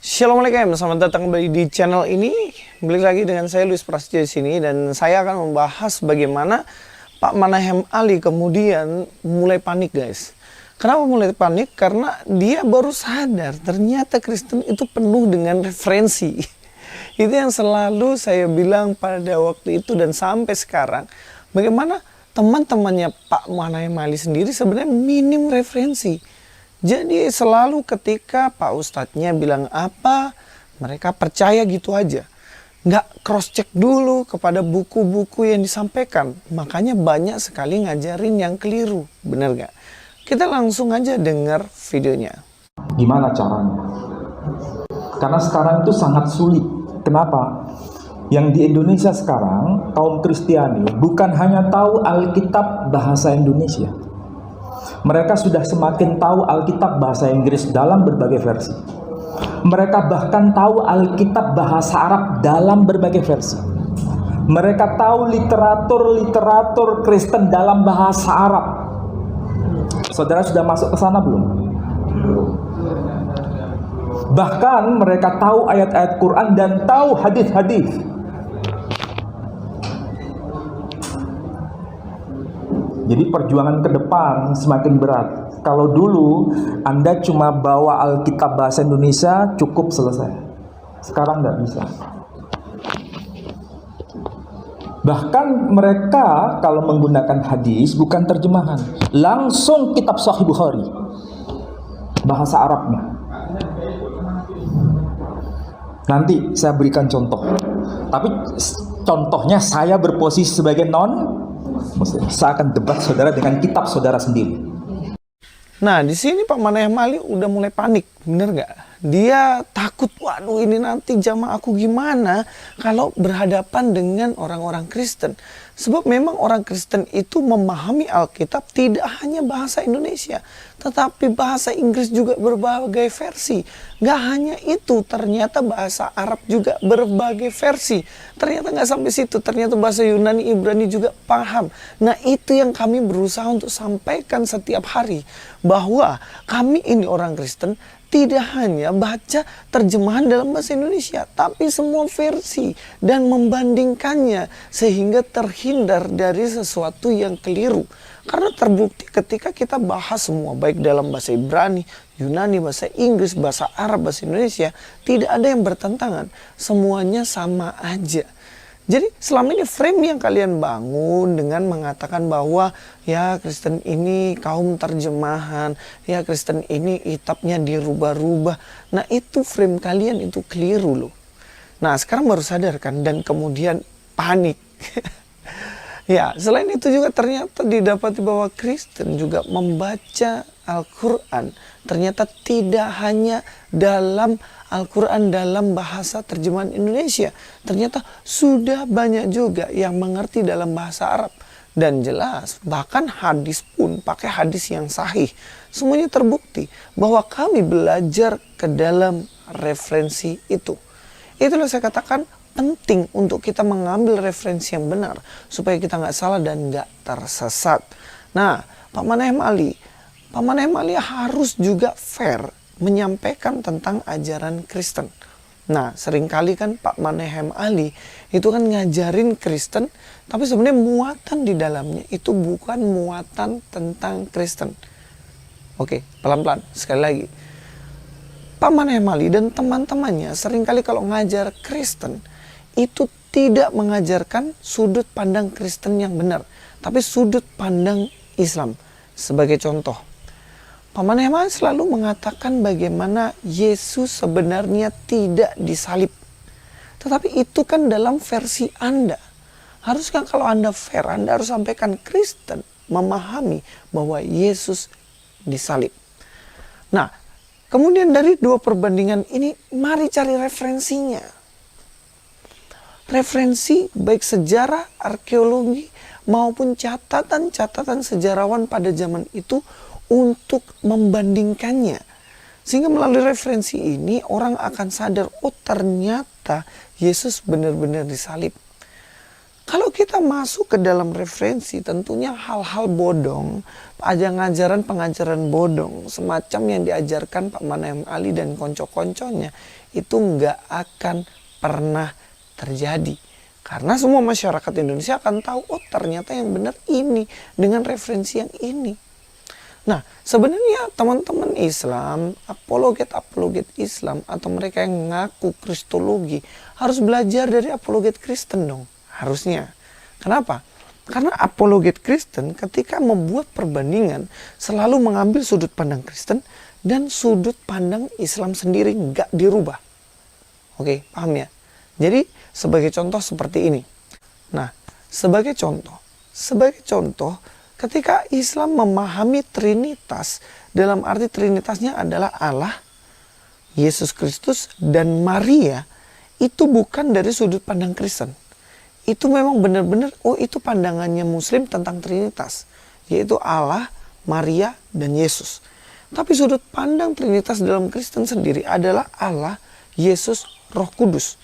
Assalamualaikum, selamat datang kembali di channel ini. Balik lagi dengan saya Luis Prasetyo di sini, dan saya akan membahas bagaimana Pak Manahem Ali kemudian mulai panik, guys. Kenapa mulai panik? Karena dia baru sadar ternyata Kristen itu penuh dengan referensi. Itu yang selalu saya bilang pada waktu itu dan sampai sekarang. Bagaimana teman-temannya Pak Manahem Ali sendiri sebenarnya minim referensi. Jadi selalu ketika Pak Ustadznya bilang apa, mereka percaya gitu aja. Nggak cross check dulu kepada buku-buku yang disampaikan. Makanya banyak sekali ngajarin yang keliru. Bener nggak? Kita langsung aja dengar videonya. Gimana caranya? Karena sekarang itu sangat sulit. Kenapa? Yang di Indonesia sekarang, kaum Kristiani bukan hanya tahu Alkitab bahasa Indonesia. Mereka sudah semakin tahu Alkitab bahasa Inggris dalam berbagai versi. Mereka bahkan tahu Alkitab bahasa Arab dalam berbagai versi. Mereka tahu literatur Kristen dalam bahasa Arab. Saudara sudah masuk ke sana belum? Bahkan mereka tahu ayat-ayat Quran dan tahu hadis-hadis. Jadi perjuangan ke depan semakin berat. Kalau dulu Anda cuma bawa Alkitab bahasa Indonesia cukup selesai. Sekarang nggak bisa. Bahkan mereka kalau menggunakan hadis bukan terjemahan, langsung kitab Sahih Bukhari bahasa Arabnya. Nanti saya berikan contoh. Tapi contohnya saya berposisi sebagai non-Muslim. Saya akan debat saudara dengan kitab saudara sendiri. Nah, di sini Pak Manahem Ali udah mulai panik, bener nggak? Dia takut, waduh ini nanti jamaah aku gimana kalau berhadapan dengan orang-orang Kristen. Sebab memang orang Kristen itu memahami Alkitab tidak hanya bahasa Indonesia, tetapi bahasa Inggris juga berbagai versi. Nggak hanya itu, ternyata bahasa Arab juga berbagai versi. Ternyata nggak sampai situ, ternyata bahasa Yunani, Ibrani juga paham. Nah, itu yang kami berusaha untuk sampaikan setiap hari. Bahwa kami ini orang Kristen tidak hanya baca terjemahan dalam bahasa Indonesia, tapi semua versi dan membandingkannya sehingga terhindar dari sesuatu yang keliru. Karena terbukti ketika kita bahas semua baik dalam bahasa Ibrani, Yunani, bahasa Inggris, bahasa Arab, bahasa Indonesia, tidak ada yang bertentangan. Semuanya sama aja. Jadi selama ini frame yang kalian bangun dengan mengatakan bahwa ya Kristen ini kaum terjemahan, ya Kristen ini kitabnya dirubah-rubah. Nah itu frame kalian itu keliru loh. Nah sekarang baru sadar kan dan kemudian panik. Ya selain itu juga ternyata didapati bahwa Kristen juga membaca Al-Quran. Ternyata tidak hanya dalam Al-Quran dalam bahasa terjemahan Indonesia. Ternyata sudah banyak juga yang mengerti dalam bahasa Arab. Dan jelas bahkan hadis pun pakai hadis yang sahih. Semuanya terbukti bahwa kami belajar ke dalam referensi itu. Itulah saya katakan penting untuk kita mengambil referensi yang benar. Supaya kita nggak salah dan nggak tersesat. Nah Pak Manahem Ali harus juga fair menyampaikan tentang ajaran Kristen. Nah, seringkali kan Pak Manahem Ali itu kan ngajarin Kristen, tapi sebenarnya muatan di dalamnya itu bukan muatan tentang Kristen. Oke, pelan-pelan, sekali lagi. Pak Manahem Ali dan teman-temannya seringkali kalau ngajar Kristen, itu tidak mengajarkan sudut pandang Kristen yang benar, tapi sudut pandang Islam. Sebagai contoh, Pak Manahem Ali selalu mengatakan bagaimana Yesus sebenarnya tidak disalib. Tetapi itu kan dalam versi Anda. Haruskah kalau Anda fair, Anda harus sampaikan Kristen memahami bahwa Yesus disalib. Nah, kemudian dari dua perbandingan ini, mari cari referensinya. Referensi baik sejarah, arkeologi, maupun catatan-catatan sejarawan pada zaman itu untuk membandingkannya. Sehingga melalui referensi ini orang akan sadar, oh ternyata Yesus benar-benar disalib. Kalau kita masuk ke dalam referensi, tentunya hal-hal bodong, pengajaran bodong, semacam yang diajarkan Pak Manahem Ali dan konco-konconya, itu nggak akan pernah terjadi. Karena semua masyarakat Indonesia akan tahu, oh ternyata yang benar ini, dengan referensi yang ini. Nah, sebenarnya teman-teman Islam, apologet Islam, atau mereka yang ngaku kristologi, harus belajar dari apologet Kristen dong. Harusnya. Kenapa? Karena apologet Kristen ketika membuat perbandingan selalu mengambil sudut pandang Kristen dan sudut pandang Islam sendiri nggak dirubah. Oke, paham ya? Jadi sebagai contoh seperti ini. Nah, sebagai contoh ketika Islam memahami Trinitas, dalam arti Trinitasnya adalah Allah, Yesus Kristus, dan Maria, itu bukan dari sudut pandang Kristen. Itu memang benar-benar, oh itu pandangannya Muslim tentang Trinitas, yaitu Allah, Maria, dan Yesus. Tapi sudut pandang Trinitas dalam Kristen sendiri adalah Allah, Yesus, Roh Kudus.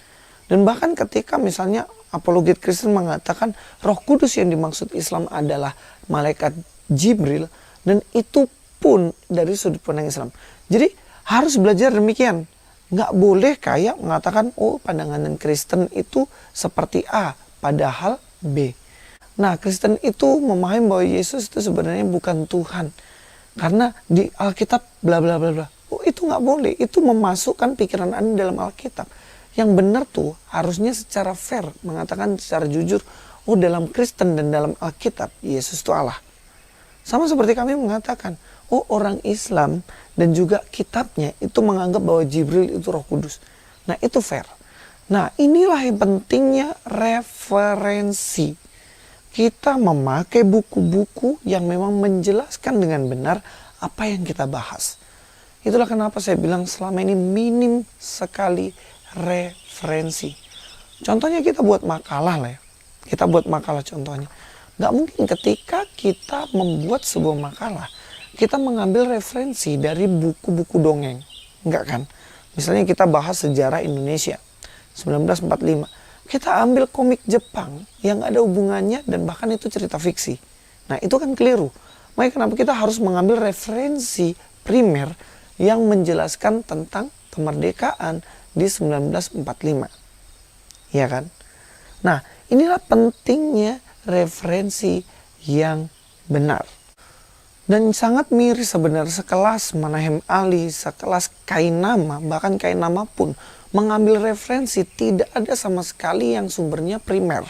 Dan bahkan ketika misalnya apologet Kristen mengatakan Roh Kudus yang dimaksud Islam adalah malaikat Jibril, dan itu pun dari sudut pandang Islam. Jadi harus belajar demikian. Nggak boleh kayak mengatakan, oh pandangan Kristen itu seperti A, padahal B. Nah, Kristen itu memahami bahwa Yesus itu sebenarnya bukan Tuhan. Karena di Alkitab bla bla bla bla. Oh, itu nggak boleh. Itu memasukkan pikiran Anda dalam Alkitab. Yang benar tuh harusnya secara fair, mengatakan secara jujur, oh dalam Kristen dan dalam Alkitab, Yesus itu Allah. Sama seperti kami mengatakan, oh orang Islam dan juga kitabnya itu menganggap bahwa Jibril itu Roh Kudus. Nah, itu fair. Nah, inilah yang pentingnya referensi. Kita memakai buku-buku yang memang menjelaskan dengan benar apa yang kita bahas. Itulah kenapa saya bilang selama ini minim sekali referensi. Contohnya kita buat makalah lah ya. Kita buat makalah contohnya. Nggak mungkin ketika kita membuat sebuah makalah, kita mengambil referensi dari buku-buku dongeng. Nggak kan? Misalnya kita bahas sejarah Indonesia 1945. Kita ambil komik Jepang yang ada hubungannya dan bahkan itu cerita fiksi. Nah, itu kan keliru. Makanya kenapa kita harus mengambil referensi primer yang menjelaskan tentang kemerdekaan di 1945. Iya kan? Nah, inilah pentingnya referensi yang benar. Dan sangat miris sebenarnya sekelas Manahem Ali, sekelas Kainama, bahkan Kainama pun mengambil referensi tidak ada sama sekali yang sumbernya primer.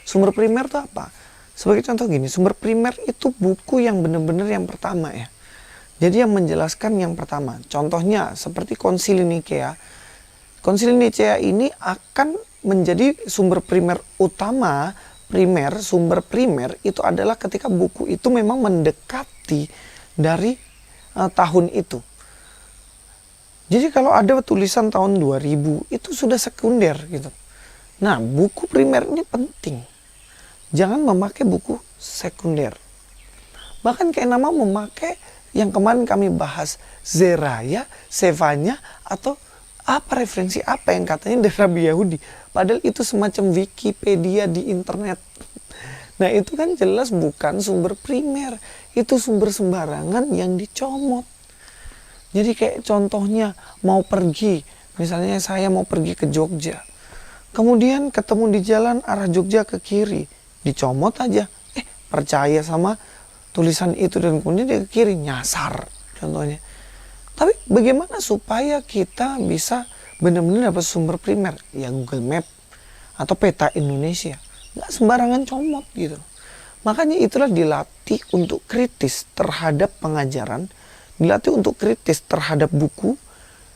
Sumber primer itu apa? Sebagai contoh gini, sumber primer itu buku yang benar-benar yang pertama ya. Jadi yang menjelaskan yang pertama. Contohnya seperti Konsili Nikea. Konsili Nikea ini akan menjadi sumber primer utama. Sumber primer itu adalah ketika buku itu memang mendekati dari tahun itu. Jadi kalau ada tulisan tahun 2000 itu sudah sekunder gitu. Nah, buku primer ini penting. Jangan memakai buku sekunder. Bahkan kayak nama memakai yang kemarin kami bahas, Zeraya, Sevanya, atau apa referensi apa yang katanya dari Rabi Yahudi. Padahal itu semacam Wikipedia di internet. Nah, itu kan jelas bukan sumber primer. Itu sumber sembarangan yang dicomot. Jadi kayak contohnya mau pergi, misalnya saya mau pergi ke Jogja. Kemudian ketemu di jalan arah Jogja ke kiri, dicomot aja. Percaya sama tulisan itu dan kemudian dia ke kiri, nyasar contohnya. Tapi bagaimana supaya kita bisa benar-benar dapat sumber primer? Ya Google Map atau peta Indonesia. Nggak sembarangan comot gitu. Makanya itulah dilatih untuk kritis terhadap pengajaran, dilatih untuk kritis terhadap buku,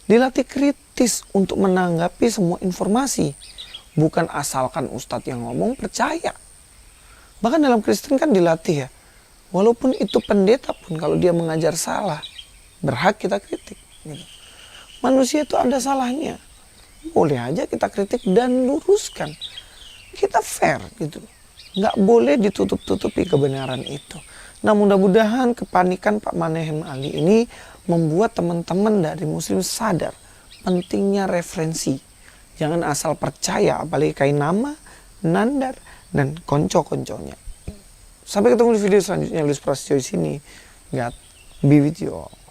dilatih kritis untuk menanggapi semua informasi. Bukan asalkan ustadz yang ngomong percaya. Bahkan dalam Kristen kan dilatih ya. Walaupun itu pendeta pun kalau dia mengajar salah, berhak kita kritik. Gitu. Manusia itu ada salahnya. Boleh aja kita kritik dan luruskan. Kita fair gitu. Nggak boleh ditutup-tutupi kebenaran itu. Nah, mudah-mudahan kepanikan Pak Manahem Ali ini membuat teman-teman dari Muslim sadar pentingnya referensi. Jangan asal percaya, apalagi Kainama, Nandar, dan konco-konconya. Sampai ketemu di video selanjutnya. Luis Prasetyo di sini. God be with you all.